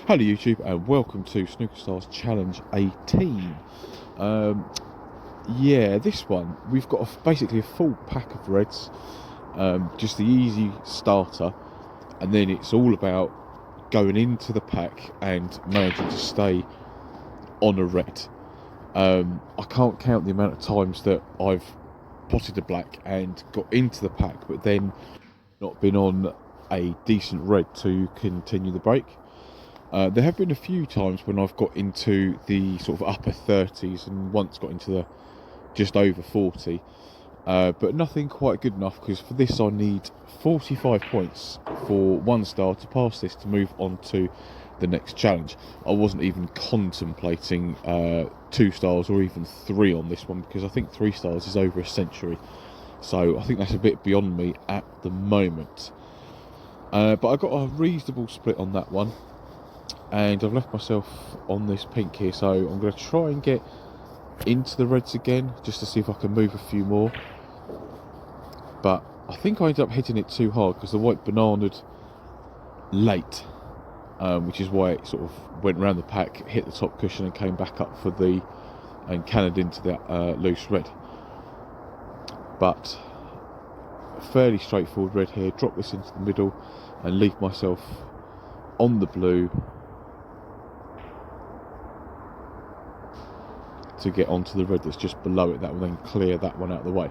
Hello YouTube and welcome to Snooker Stars Challenge 18. Yeah, this one we've got basically a full pack of reds, just the easy starter, and then it's all about going into the pack and managing to stay on a red. I can't count the amount of times that I've potted a black and got into the pack but then not been on a decent red to continue the break. There have been a few times when I've got into the sort of upper 30s and once got into the just over 40, but nothing quite good enough, because for this I need 45 points for 1 star to pass this to move on to the next challenge. I wasn't even contemplating 2 stars or even 3 on this one, because I think 3 stars is over a century, so I think that's a bit beyond me at the moment. But I got a reasonable split on that one, and I've left myself on this pink here, so I'm going to try and get into the reds again just to see if I can move a few more. But I think I ended up hitting it too hard because the white bananaed late, which is why it sort of went around the pack, hit the top cushion and came back up for the and cannoned into that loose red. But a fairly straightforward red here. Drop this into the middle and leave myself on the blue to get onto the red that's just below it. That will then clear that one out of the way.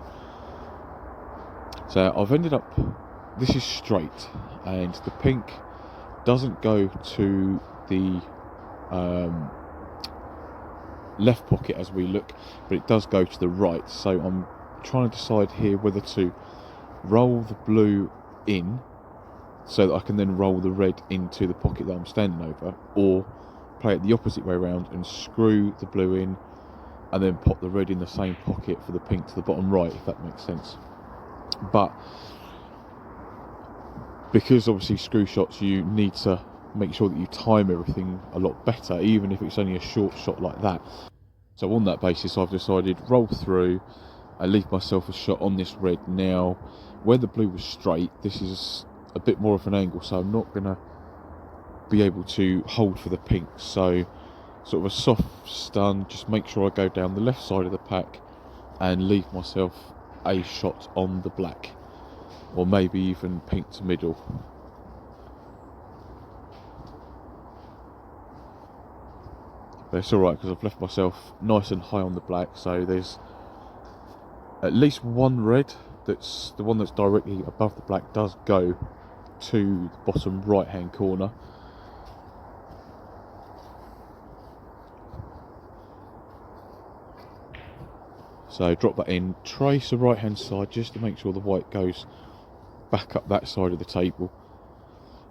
So I've ended up, this is straight, and the pink doesn't go to the left pocket as we look, but it does go to the right. So I'm trying to decide here whether to roll the blue in so that I can then roll the red into the pocket that I'm standing over, or play it the opposite way around and screw the blue in and then pop the red in the same pocket for the pink to the bottom right, if that makes sense. But because obviously screw shots, you need to make sure that you time everything a lot better, even if it's only a short shot like that. So on that basis, I've decided roll through and leave myself a shot on this red. Now, where the blue was straight, this is a bit more of an angle, so I'm not going to be able to hold for the pink. So sort of a soft stun, just make sure I go down the left side of the pack and leave myself a shot on the black, or maybe even pink to middle. But it's alright because I've left myself nice and high on the black, so there's at least one red, that's the one that's directly above the black, does go to the bottom right hand corner. So drop that in, trace the right hand side just to make sure the white goes back up that side of the table.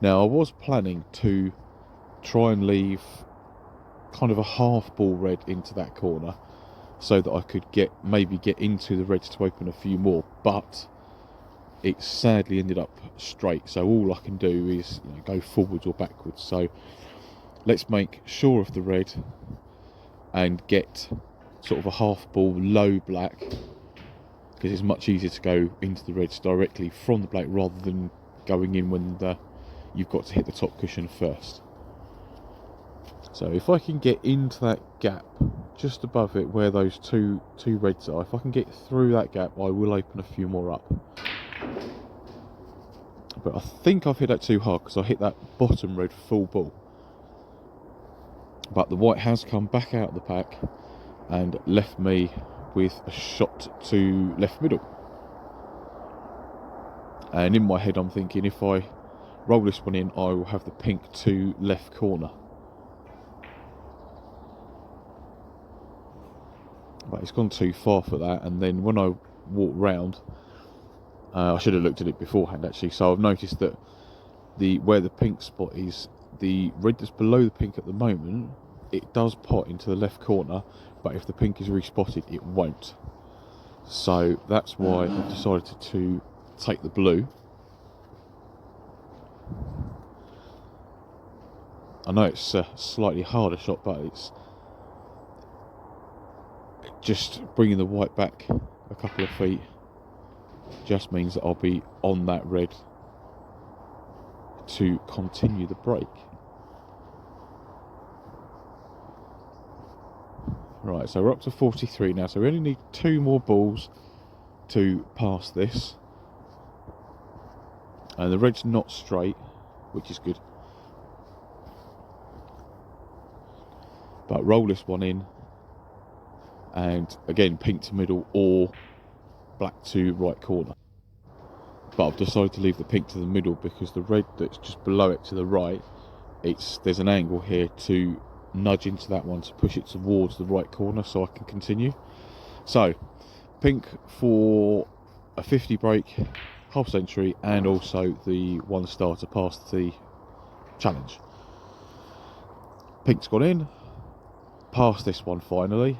Now I was planning to try and leave kind of a half ball red into that corner so that I could maybe get into the reds to open a few more, but it sadly ended up straight, so all I can do is go forwards or backwards. So let's make sure of the red and get sort of a half ball low black, because it's much easier to go into the reds directly from the black rather than going in when you've got to hit the top cushion first. So if I can get into that gap just above it where those two reds are, if I can get through that gap, I will open a few more up. But I think I've hit that too hard because I hit that bottom red full ball. But the white has come back out of the pack and left me with a shot to left middle. And in my head I'm thinking, if I roll this one in, I will have the pink to left corner. But it's gone too far for that, and then when I walk round, I should have looked at it beforehand actually, so I've noticed that where the pink spot is, the red that's below the pink at the moment, it does pot into the left corner, but if the pink is respotted, it won't. So that's why I've decided to take the blue. I know it's a slightly harder shot, but it's just bringing the white back a couple of feet just means that I'll be on that red to continue the break. Right, so we're up to 43 now, so we only need 2 more balls to pass this. And the red's not straight, which is good. But roll this one in, and again, pink to middle or black to right corner. But I've decided to leave the pink to the middle because the red that's just below it to the right, there's an angle here to nudge into that one to push it towards the right corner so I can continue. So pink for a 50 break, half century, and also the 1 star to pass the challenge. Pink's gone in, past this one finally.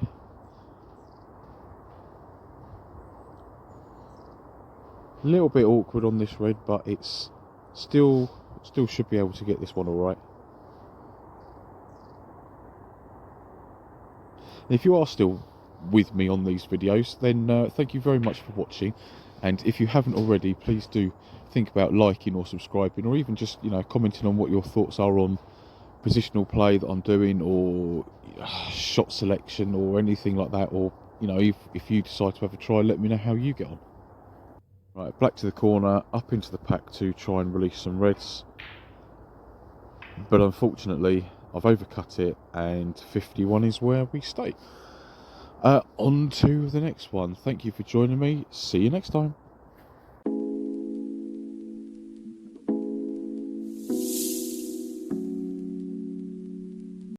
A little bit awkward on this red, but it's still should be able to get this one all right. And if you are still with me on these videos, then thank you very much for watching. And if you haven't already, please do think about liking or subscribing, or even just commenting on what your thoughts are on positional play that I'm doing, or shot selection, or anything like that. Or if you decide to have a try, let me know how you get on. Right, black to the corner, up into the pack to try and release some reds. But unfortunately, I've overcut it, and 51 is where we stay. On to the next one. Thank you for joining me. See you next time.